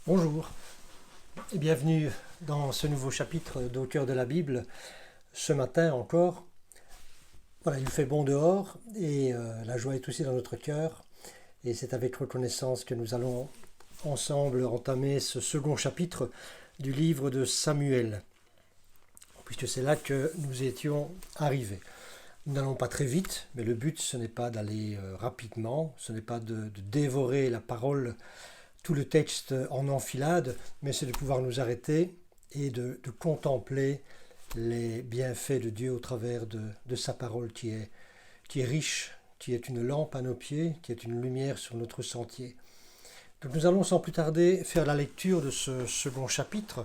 Bonjour et bienvenue dans ce nouveau chapitre d'Au cœur de la Bible. Ce matin encore, voilà, il fait bon dehors et la joie est aussi dans notre cœur. Et c'est avec reconnaissance que nous allons ensemble entamer ce second chapitre du livre de Samuel, puisque c'est là que nous étions arrivés. Nous n'allons pas très vite, mais le but ce n'est pas d'aller rapidement, ce n'est pas de dévorer la parole, tout le texte en enfilade, mais c'est de pouvoir nous arrêter et de contempler les bienfaits de Dieu au travers de sa parole qui est riche, qui est une lampe à nos pieds, qui est une lumière sur notre sentier. Donc nous allons sans plus tarder faire la lecture de ce second chapitre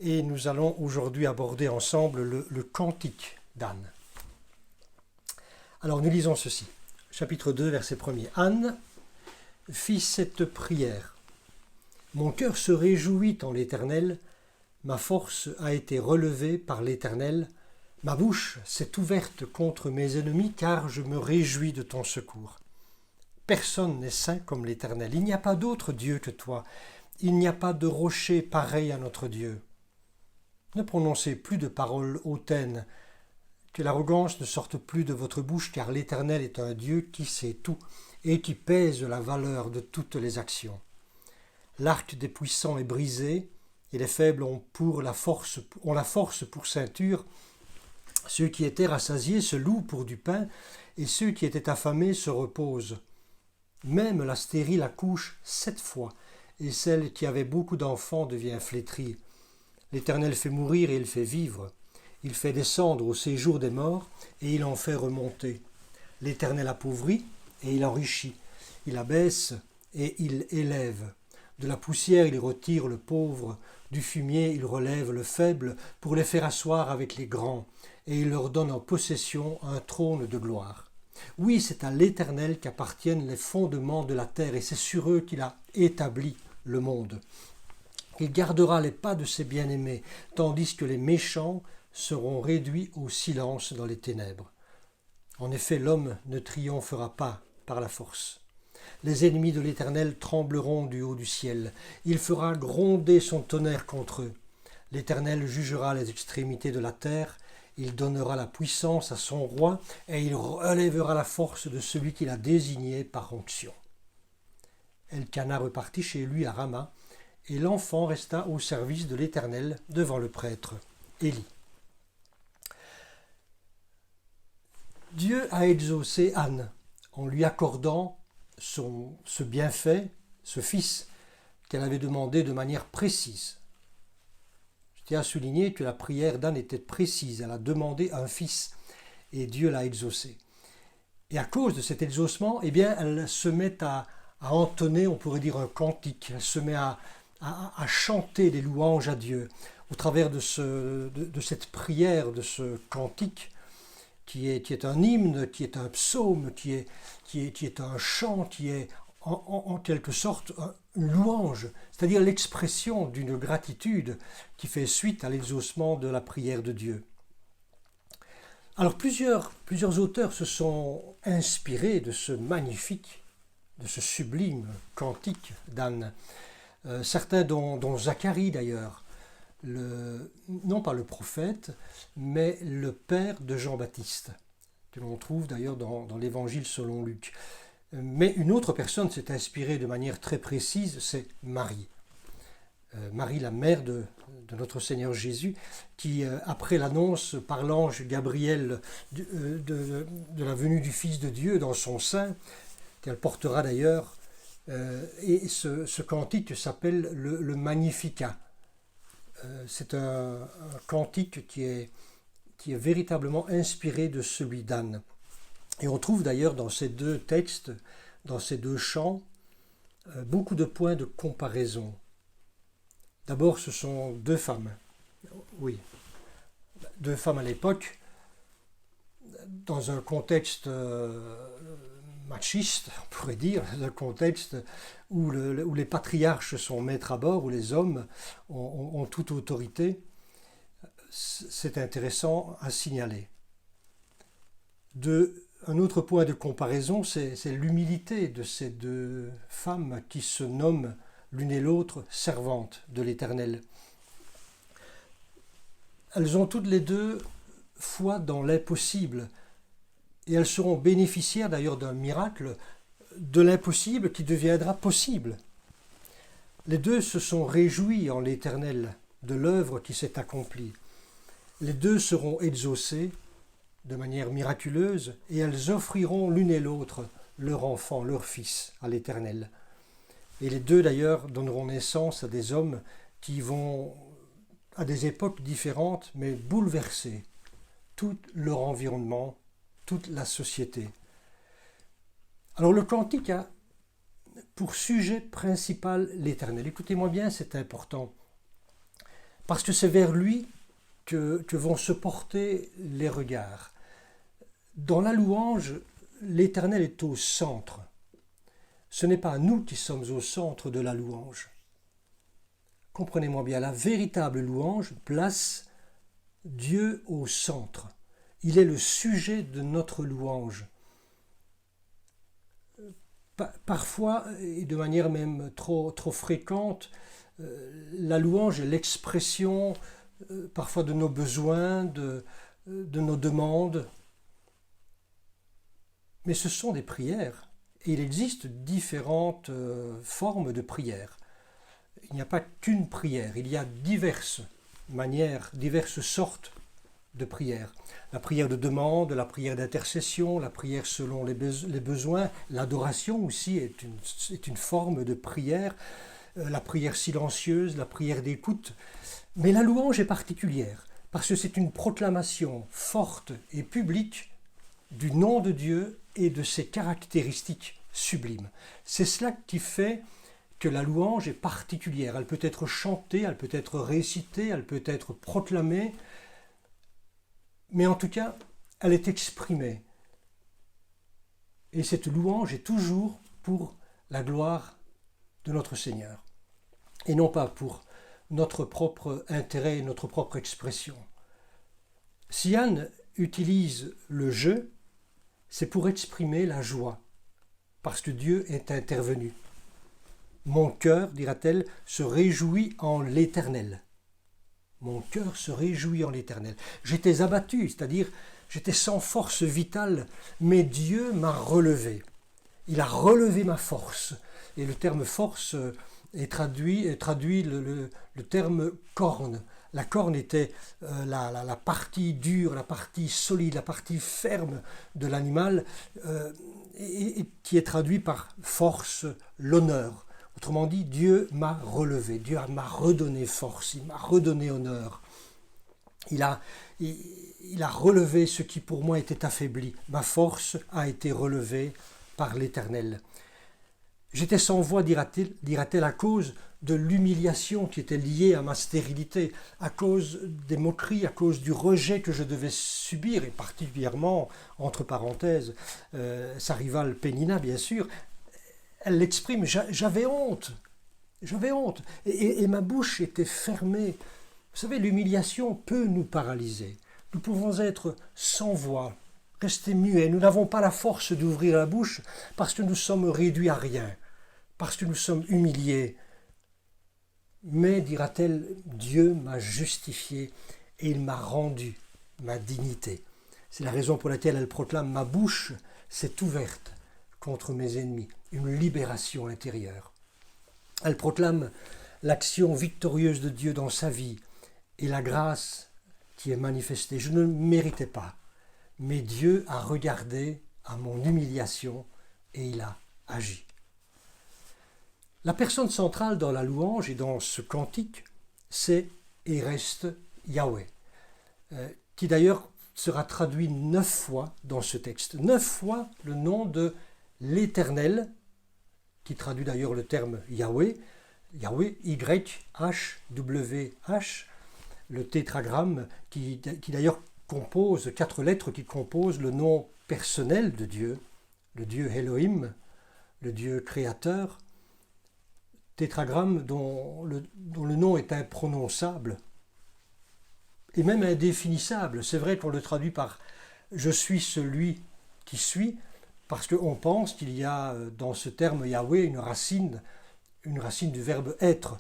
et nous allons aujourd'hui aborder ensemble le cantique d'Anne. Alors nous lisons ceci, chapitre 2, verset 1er. Anne fit cette prière. Mon cœur se réjouit en l'Éternel, ma force a été relevée par l'Éternel, ma bouche s'est ouverte contre mes ennemis, car je me réjouis de ton secours. Personne n'est saint comme l'Éternel, il n'y a pas d'autre Dieu que toi, il n'y a pas de rocher pareil à notre Dieu. Ne prononcez plus de paroles hautaines, que l'arrogance ne sorte plus de votre bouche, car l'Éternel est un Dieu qui sait tout et qui pèse la valeur de toutes les actions. L'arc des puissants est brisé, et les faibles ont la force pour ceinture. Ceux qui étaient rassasiés se louent pour du pain, et ceux qui étaient affamés se reposent. Même la stérile accouche 7 fois, et celle qui avait beaucoup d'enfants devient flétrie. L'Éternel fait mourir et il fait vivre. Il fait descendre au séjour des morts, et il en fait remonter. L'Éternel appauvrit, et il enrichit. Il abaisse, et il élève. De la poussière, il retire le pauvre, du fumier, il relève le faible, pour les faire asseoir avec les grands, et il leur donne en possession un trône de gloire. Oui, c'est à l'Éternel qu'appartiennent les fondements de la terre, et c'est sur eux qu'il a établi le monde. Il gardera les pas de ses bien-aimés, tandis que les méchants seront réduits au silence dans les ténèbres. En effet, l'homme ne triomphera pas par la force. Les ennemis de l'Éternel trembleront du haut du ciel. Il fera gronder son tonnerre contre eux. L'Éternel jugera les extrémités de la terre. Il donnera la puissance à son roi et il relèvera la force de celui qu'il a désigné par onction. Elkana repartit chez lui à Rama et l'enfant resta au service de l'Éternel devant le prêtre Élie. Dieu a exaucé Anne en lui accordant ce bienfait, ce fils qu'elle avait demandé de manière précise. Je tiens à souligner que la prière d'Anne était précise. Elle a demandé un fils et Dieu l'a exaucé. Et à cause de cet exaucement, eh bien, elle se met à entonner, on pourrait dire, un cantique. Elle se met à chanter des louanges à Dieu au travers de cette prière, de ce cantique qui est un hymne, qui est un psaume, qui est un chant, qui est en quelque sorte une louange, c'est-à-dire l'expression d'une gratitude qui fait suite à l'exaucement de la prière de Dieu. Alors plusieurs auteurs se sont inspirés de ce magnifique, de ce sublime cantique d'Anne. Certains dont Zacharie d'ailleurs, non pas le prophète, mais le père de Jean-Baptiste, que l'on trouve d'ailleurs dans l'évangile selon Luc. Mais une autre personne s'est inspirée de manière très précise, c'est Marie. Marie, la mère de notre Seigneur Jésus, qui, après l'annonce par l'ange Gabriel de la venue du Fils de Dieu dans son sein, qu'elle portera d'ailleurs, et ce cantique s'appelle le Magnificat. C'est un cantique qui est véritablement inspiré de celui d'Anne. Et on trouve d'ailleurs dans ces deux textes, dans ces deux chants, beaucoup de points de comparaison. D'abord, ce sont deux femmes. Oui, deux femmes à l'époque, dans un contexte machiste, on pourrait dire, un contexte où les patriarches sont maîtres à bord, où les hommes ont toute autorité. C'est intéressant à signaler. Un autre point de comparaison, c'est l'humilité de ces deux femmes qui se nomment l'une et l'autre servantes de l'Éternel. Elles ont toutes les deux foi dans l'impossible, et elles seront bénéficiaires d'ailleurs d'un miracle, de l'impossible qui deviendra possible. Les deux se sont réjouis en l'Éternel de l'œuvre qui s'est accomplie. Les deux seront exaucées de manière miraculeuse, et elles offriront l'une et l'autre leur enfant, leur fils, à l'Éternel. Et les deux d'ailleurs donneront naissance à des hommes qui vont, à des époques différentes, mais bouleverser tout leur environnement, toute la société. Alors le cantique a pour sujet principal l'Éternel. Écoutez-moi bien, c'est important, parce que c'est vers lui que vont se porter les regards. Dans la louange, l'Éternel est au centre. Ce n'est pas nous qui sommes au centre de la louange. Comprenez-moi bien, la véritable louange place Dieu au centre. Il est le sujet de notre louange. Parfois, et de manière même trop fréquente, la louange est l'expression parfois de nos besoins, de nos demandes. Mais ce sont des prières, et il existe différentes formes de prières. Il n'y a pas qu'une prière, il y a diverses manières, diverses sortes de prières. La prière de demande, la prière d'intercession, la prière selon les besoins, l'adoration aussi est une forme de prière, la prière silencieuse, la prière d'écoute. Mais la louange est particulière, parce que c'est une proclamation forte et publique du nom de Dieu et de ses caractéristiques sublimes. C'est cela qui fait que la louange est particulière. Elle peut être chantée, elle peut être récitée, elle peut être proclamée, mais en tout cas, elle est exprimée. Et cette louange est toujours pour la gloire de notre Seigneur, et non pas pour notre propre intérêt et notre propre expression. Si Anne utilise le « je », c'est pour exprimer la joie, parce que Dieu est intervenu. Mon cœur, dira-t-elle, se réjouit en l'Éternel. Mon cœur se réjouit en l'Éternel. J'étais abattu, c'est-à-dire j'étais sans force vitale, mais Dieu m'a relevé. Il a relevé ma force. Et le terme force traduit le terme corne. La corne était la partie dure, la partie solide, la partie ferme de l'animal, et qui est traduit par force, l'honneur. Autrement dit, Dieu m'a relevé, Dieu m'a redonné force, il m'a redonné honneur. Il a relevé ce qui pour moi était affaibli. Ma force a été relevée par l'Éternel. J'étais sans voix, dira-t-elle, à cause de l'humiliation qui était liée à ma stérilité, à cause des moqueries, à cause du rejet que je devais subir, et particulièrement, entre parenthèses, sa rivale Pénina, bien sûr. Elle l'exprime, j'avais honte, et ma bouche était fermée. Vous savez, l'humiliation peut nous paralyser. Nous pouvons être sans voix, rester muets. Nous n'avons pas la force d'ouvrir la bouche parce que nous sommes réduits à rien, parce que nous sommes humiliés. Mais, dira-t-elle, Dieu m'a justifié et il m'a rendu ma dignité. C'est la raison pour laquelle elle proclame « Ma bouche s'est ouverte contre mes ennemis », une libération intérieure. Elle proclame l'action victorieuse de Dieu dans sa vie et la grâce qui est manifestée. Je ne le méritais pas, mais Dieu a regardé à mon humiliation et il a agi. La personne centrale dans la louange et dans ce cantique, c'est et reste Yahweh, qui d'ailleurs sera traduit 9 fois dans ce texte. 9 fois le nom de l'Éternel, qui traduit d'ailleurs le terme Yahweh, Yahweh, Y-H-W-H, le tétragramme qui d'ailleurs compose 4 lettres qui composent le nom personnel de Dieu, le Dieu Elohim, le Dieu créateur, tétragramme dont le nom est imprononçable et même indéfinissable. C'est vrai qu'on le traduit par « je suis celui qui suis », parce qu'on pense qu'il y a dans ce terme Yahweh une racine une racine du verbe être.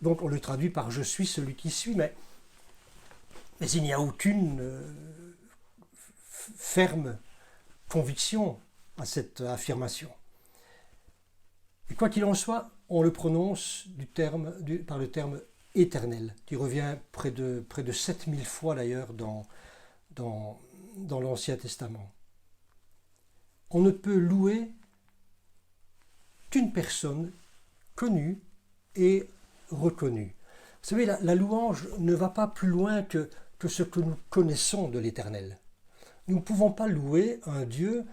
Donc on le traduit par je suis celui qui suis, mais il n'y a aucune ferme conviction à cette affirmation. Et quoi qu'il en soit, on le prononce par le terme éternel, qui revient près de 7000 fois d'ailleurs dans l'Ancien Testament. On ne peut louer qu'une personne connue et reconnue. Vous savez, la louange ne va pas plus loin que ce que nous connaissons de l'Éternel. Nous ne pouvons pas louer un Dieu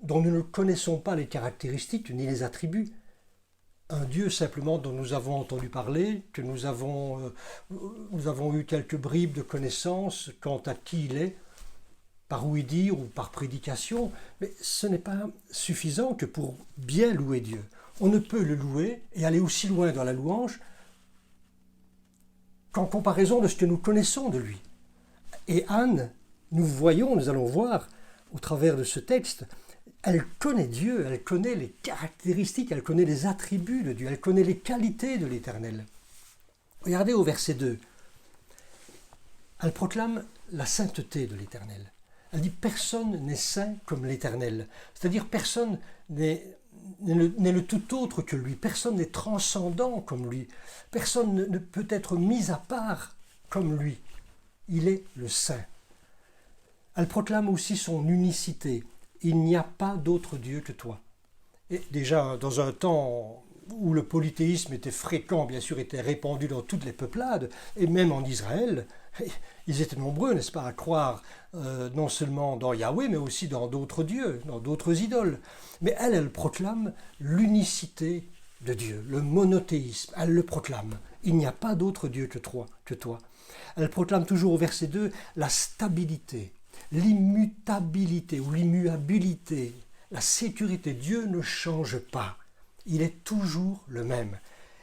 dont nous ne connaissons pas les caractéristiques ni les attributs. Un Dieu simplement dont nous avons entendu parler, que nous avons eu quelques bribes de connaissances quant à qui il est, par ouï-dire ou par prédication, mais ce n'est pas suffisant que pour bien louer Dieu. On ne peut le louer et aller aussi loin dans la louange qu'en comparaison de ce que nous connaissons de lui. Et Anne, nous allons voir au travers de ce texte, elle connaît Dieu, elle connaît les caractéristiques, elle connaît les attributs de Dieu, elle connaît les qualités de l'Éternel. Regardez au verset 2. Elle proclame la sainteté de l'Éternel. Elle dit « Personne n'est saint comme l'Éternel ». C'est-à-dire personne n'est le tout autre que lui, personne n'est transcendant comme lui, personne ne peut être mis à part comme lui. Il est le saint. Elle proclame aussi son unicité. Il n'y a pas d'autre Dieu que toi. Et déjà, dans un temps où le polythéisme était fréquent, bien sûr, était répandu dans toutes les peuplades, et même en Israël, ils étaient nombreux, n'est-ce pas, à croire non seulement dans Yahweh, mais aussi dans d'autres dieux, dans d'autres idoles. Mais elle proclame l'unicité de Dieu, le monothéisme. Elle le proclame. Il n'y a pas d'autre Dieu que toi. Elle proclame toujours au verset 2 la stabilité, l'immutabilité ou l'immuabilité, la sécurité. Dieu ne change pas. Il est toujours le même.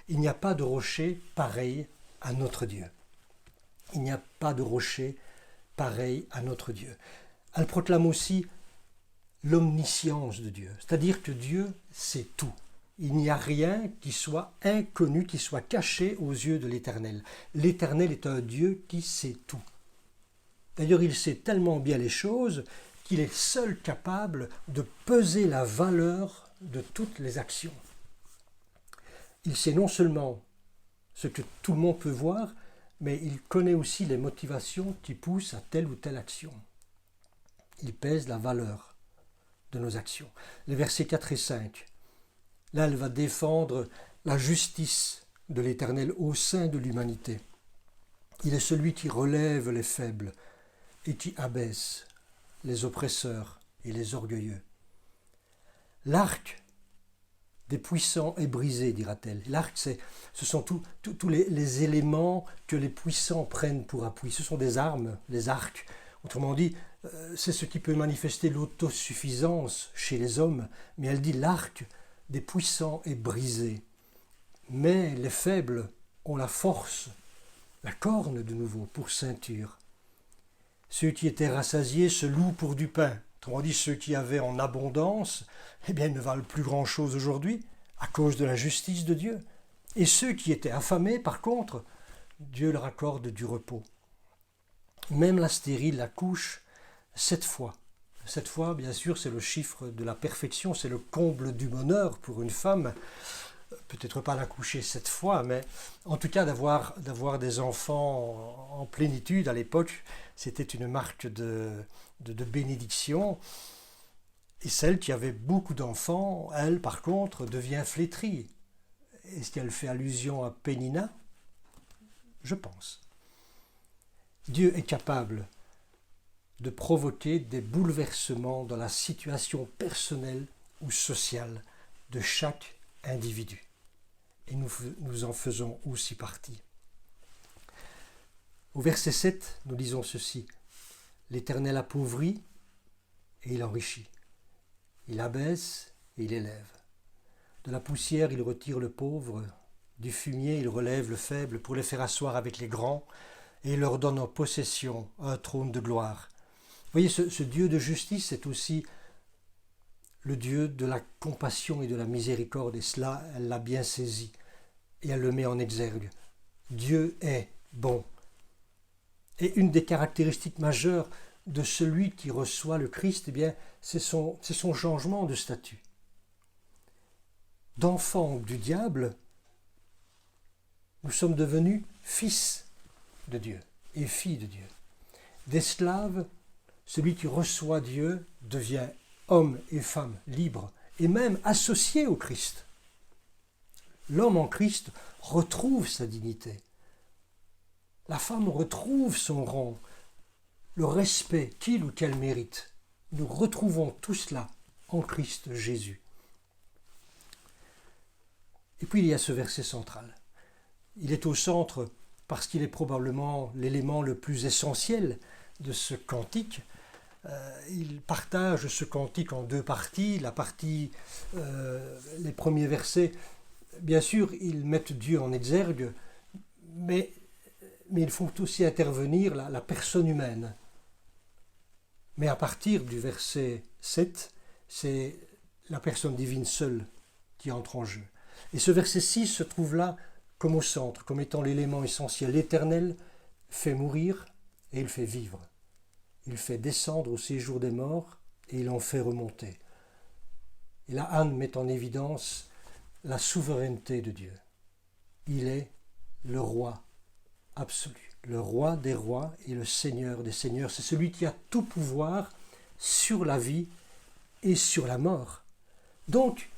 Il n'y a pas de rocher pareil à notre Dieu. Il n'y a pas de rocher pareil à notre Dieu. Elle proclame aussi l'omniscience de Dieu, c'est-à-dire que Dieu sait tout. Il n'y a rien qui soit inconnu, qui soit caché aux yeux de l'Éternel. L'Éternel est un Dieu qui sait tout. D'ailleurs, il sait tellement bien les choses qu'il est seul capable de peser la valeur de toutes les actions. Il sait non seulement ce que tout le monde peut voir, mais il connaît aussi les motivations qui poussent à telle ou telle action. Il pèse la valeur de nos actions. Les versets 4 et 5. Là, elle va défendre la justice de l'Éternel au sein de l'humanité. Il est celui qui relève les faibles et qui abaisse les oppresseurs et les orgueilleux. L'arc des puissants est brisé, dira-t-elle. L'arc, ce sont tous les éléments que les puissants prennent pour appui. Ce sont des armes, les arcs. Autrement dit, c'est ce qui peut manifester l'autosuffisance chez les hommes. Mais elle dit l'arc des puissants est brisé. Mais les faibles ont la force, la corne de nouveau, pour ceinture. Ceux qui étaient rassasiés se louent pour du pain. Autrement dit, ceux qui avaient en abondance, eh bien, ils ne valent plus grand-chose aujourd'hui à cause de la justice de Dieu. Et ceux qui étaient affamés, par contre, Dieu leur accorde du repos. Même la stérile accouche 7 fois. 7 fois, bien sûr, c'est le chiffre de la perfection, c'est le comble du bonheur pour une femme. Peut-être pas l'accoucher 7 fois, mais en tout cas d'avoir des enfants en plénitude à l'époque, c'était une marque de bénédiction. Et celle qui avait beaucoup d'enfants, elle, par contre, devient flétrie. Est-ce qu'elle fait allusion à Pénina ? Je pense. Dieu est capable de provoquer des bouleversements dans la situation personnelle ou sociale de chaque individu. Et nous en faisons aussi partie. Au verset 7, nous lisons ceci. L'Éternel appauvrit et il enrichit. Il abaisse et il élève. De la poussière, il retire le pauvre. Du fumier, il relève le faible pour les faire asseoir avec les grands et il leur donne en possession un trône de gloire. Vous voyez, ce Dieu de justice est aussi le Dieu de la compassion et de la miséricorde, et cela, elle l'a bien saisi, et elle le met en exergue. Dieu est bon. Et une des caractéristiques majeures de celui qui reçoit le Christ, eh bien, c'est son changement de statut. D'enfants du diable, nous sommes devenus fils de Dieu et filles de Dieu. D'esclaves, celui qui reçoit Dieu devient homme et femme libres et même associé au Christ. L'homme en Christ retrouve sa dignité. La femme retrouve son rang, le respect qu'il ou qu'elle mérite. Nous retrouvons tout cela en Christ Jésus. Et puis il y a ce verset central. Il est au centre parce qu'il est probablement l'élément le plus essentiel de ce cantique. Il partage ce cantique en deux parties. La partie, les premiers versets, bien sûr, ils mettent Dieu en exergue, mais ils font aussi intervenir la personne humaine. Mais à partir du verset 7, c'est la personne divine seule qui entre en jeu. Et ce verset 6 se trouve là comme au centre, comme étant l'élément essentiel. L'Éternel fait mourir et il fait vivre. Il fait descendre au séjour des morts et il en fait remonter. Et là, Anne met en évidence la souveraineté de Dieu. Il est le roi absolu, le roi des rois et le seigneur des seigneurs. C'est celui qui a tout pouvoir sur la vie et sur la mort. Donc,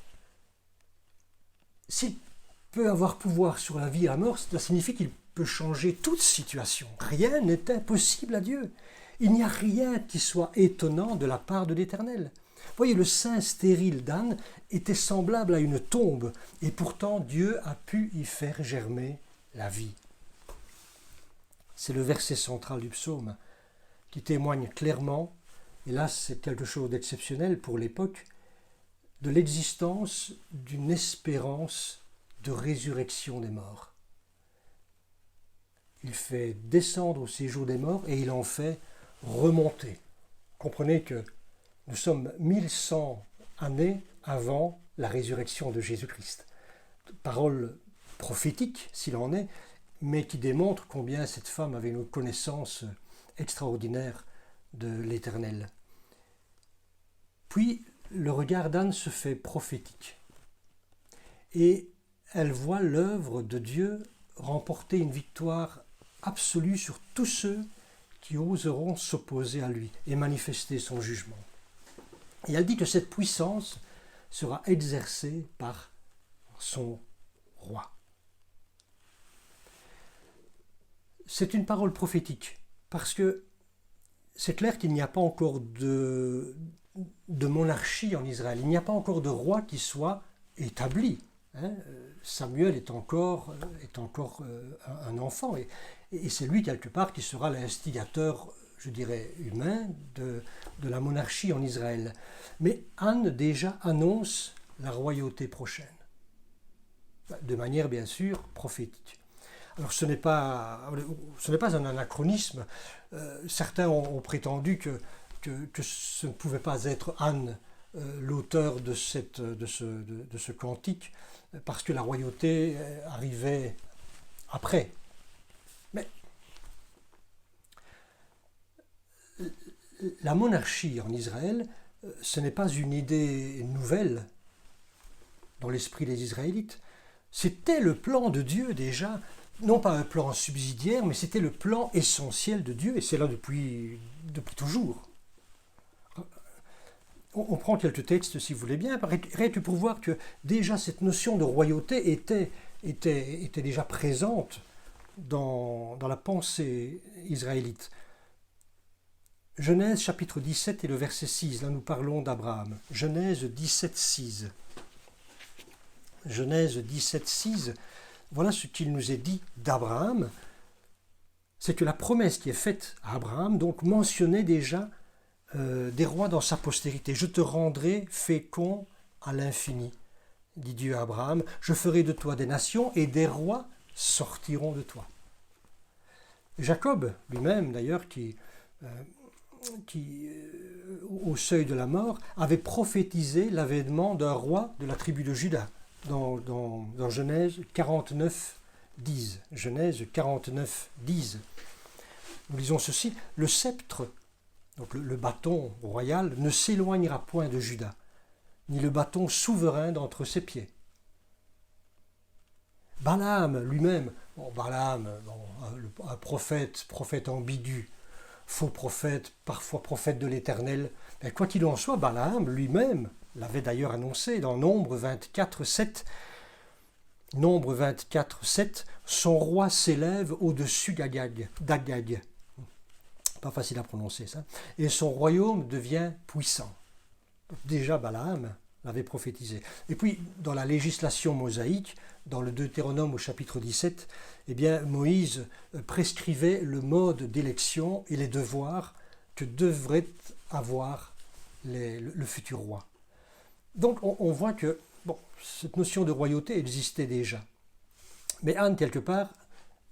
s'il peut avoir pouvoir sur la vie et la mort, cela signifie qu'il peut changer toute situation. Rien n'est impossible à Dieu. Il n'y a rien qui soit étonnant de la part de l'Éternel. Voyez, le sein stérile d'Anne était semblable à une tombe, et pourtant Dieu a pu y faire germer la vie. C'est le verset central du psaume qui témoigne clairement, et là c'est quelque chose d'exceptionnel pour l'époque, de l'existence d'une espérance de résurrection des morts. Il fait descendre au séjour des morts et il en fait remonter. Comprenez que nous sommes 1100 années avant la résurrection de Jésus-Christ. Parole prophétique, s'il en est, mais qui démontre combien cette femme avait une connaissance extraordinaire de l'Éternel. Puis, le regard d'Anne se fait prophétique. Et elle voit l'œuvre de Dieu remporter une victoire absolue sur tous ceux qui oseront s'opposer à lui et manifester son jugement. Et elle dit que cette puissance sera exercée par son roi. C'est une parole prophétique, parce que c'est clair qu'il n'y a pas encore de monarchie en Israël. Il n'y a pas encore de roi qui soit établi. Samuel est encore un enfant, et c'est lui, quelque part, qui sera l'instigateur, je dirais, humain de la monarchie en Israël. Mais Anne déjà annonce la royauté prochaine, de manière bien sûr prophétique. Alors ce n'est pas un anachronisme. Certains ont prétendu que ce ne pouvait pas être Anne, l'auteur de ce cantique, parce que la royauté arrivait après. Mais la monarchie en Israël, ce n'est pas une idée nouvelle dans l'esprit des Israélites. C'était le plan de Dieu déjà, non pas un plan subsidiaire, mais c'était le plan essentiel de Dieu, et c'est là depuis toujours. On prend quelques textes, si vous voulez bien, rien que pour voir que déjà cette notion de royauté était déjà présente dans la pensée israélite. Genèse chapitre 17 et le verset 6, là nous parlons d'Abraham. Genèse 17, 6. Genèse 17, 6, voilà ce qu'il nous est dit d'Abraham. C'est que la promesse qui est faite à Abraham, donc mentionnait déjà des rois dans sa postérité. Je te rendrai fécond à l'infini, dit Dieu à Abraham. Je ferai de toi des nations et des rois sortiront de toi. Jacob lui-même, d'ailleurs, qui au seuil de la mort, avait prophétisé l'avènement d'un roi de la tribu de Juda, dans Genèse 49, 10. Genèse 49, 10. Nous lisons ceci, le sceptre, donc le bâton royal, ne s'éloignera point de Juda, ni le bâton souverain d'entre ses pieds. Balaam lui-même, Balaam, un prophète ambigu, faux prophète, parfois prophète de l'Éternel, mais quoi qu'il en soit, Balaam lui-même l'avait d'ailleurs annoncé dans Nombre 24, 7. Nombre 24, 7, son roi s'élève au-dessus d'Agag. Pas facile à prononcer ça. Et son royaume devient puissant. Déjà Balaam l'avait prophétisé. Et puis, dans la législation mosaïque, dans le Deutéronome au chapitre 17, eh bien, Moïse prescrivait le mode d'élection et les devoirs que devrait avoir le futur roi. Donc, on voit que cette notion de royauté existait déjà. Mais Anne, quelque part,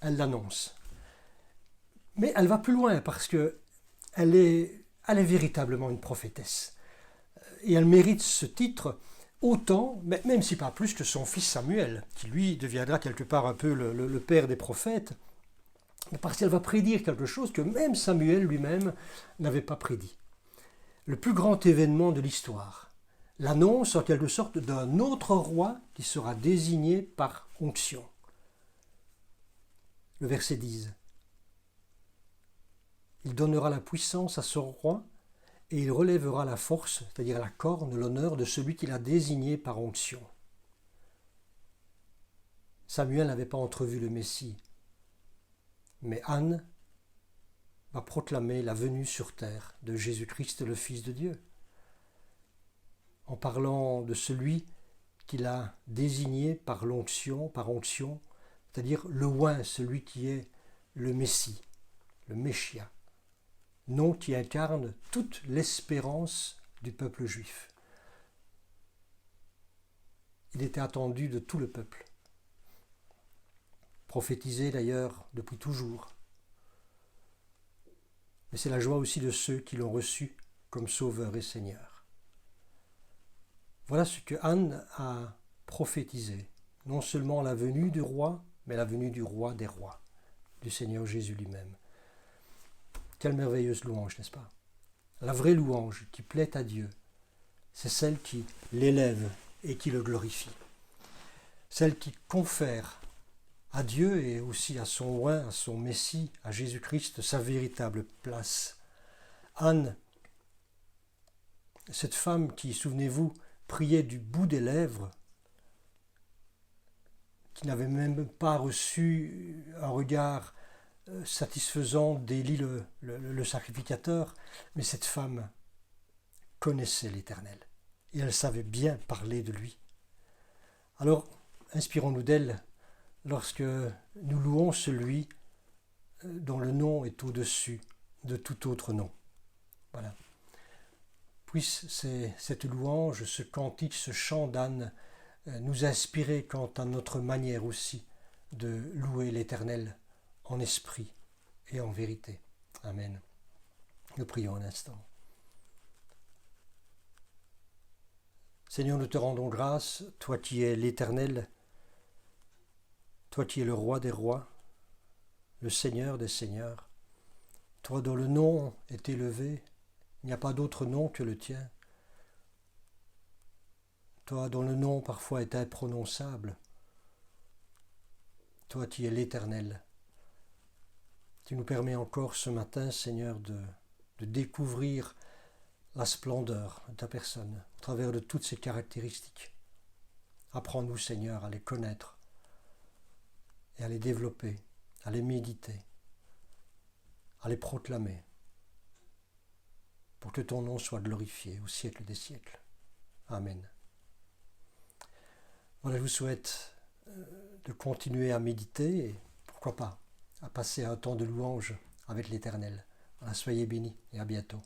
elle l'annonce. Mais elle va plus loin parce qu'elle est véritablement une prophétesse. Et elle mérite ce titre autant, même si pas plus, que son fils Samuel, qui lui deviendra quelque part un peu le père des prophètes, parce qu'elle va prédire quelque chose que même Samuel lui-même n'avait pas prédit. Le plus grand événement de l'histoire, l'annonce en quelque sorte d'un autre roi qui sera désigné par onction. Le verset 10. Il donnera la puissance à son roi et il relèvera la force, c'est-à-dire la corne, l'honneur de celui qu'il a désigné par onction. Samuel n'avait pas entrevu le Messie, mais Anne va proclamer la venue sur terre de Jésus-Christ, le Fils de Dieu, en parlant de celui qu'il a désigné par onction, c'est-à-dire le oint, celui qui est le Messie, le Messia, nom qui incarne toute l'espérance du peuple juif. Il était attendu de tout le peuple, prophétisé d'ailleurs depuis toujours. Mais c'est la joie aussi de ceux qui l'ont reçu comme Sauveur et Seigneur. Voilà ce que Anne a prophétisé, non seulement la venue du roi, mais la venue du roi des rois, du Seigneur Jésus lui-même. Quelle merveilleuse louange, n'est-ce pas? La vraie louange qui plaît à Dieu, c'est celle qui l'élève et qui le glorifie. Celle qui confère à Dieu et aussi à son oint, à son Messie, à Jésus-Christ, sa véritable place. Anne, cette femme qui, souvenez-vous, priait du bout des lèvres, qui n'avait même pas reçu un regard satisfaisant d'Élie le sacrificateur, mais cette femme connaissait l'Éternel et elle savait bien parler de lui. Alors, inspirons-nous d'elle lorsque nous louons celui dont le nom est au-dessus de tout autre nom. Voilà. Puisse cette louange, ce cantique, ce chant d'Anne nous inspirer quant à notre manière aussi de louer l'Éternel en esprit et en vérité. Amen. Nous prions un instant. Seigneur, nous te rendons grâce, toi qui es l'Éternel, toi qui es le roi des rois, le Seigneur des seigneurs, toi dont le nom est élevé, il n'y a pas d'autre nom que le tien, toi dont le nom parfois est imprononçable, toi qui es l'Éternel. Tu nous permets encore ce matin, Seigneur, de découvrir la splendeur de ta personne au travers de toutes ces caractéristiques. Apprends-nous, Seigneur, à les connaître et à les développer, à les méditer, à les proclamer, pour que ton nom soit glorifié au siècle des siècles. Amen. Voilà, je vous souhaite de continuer à méditer et pourquoi pas à passer un temps de louange avec l'Éternel. Voilà, soyez bénis et à bientôt.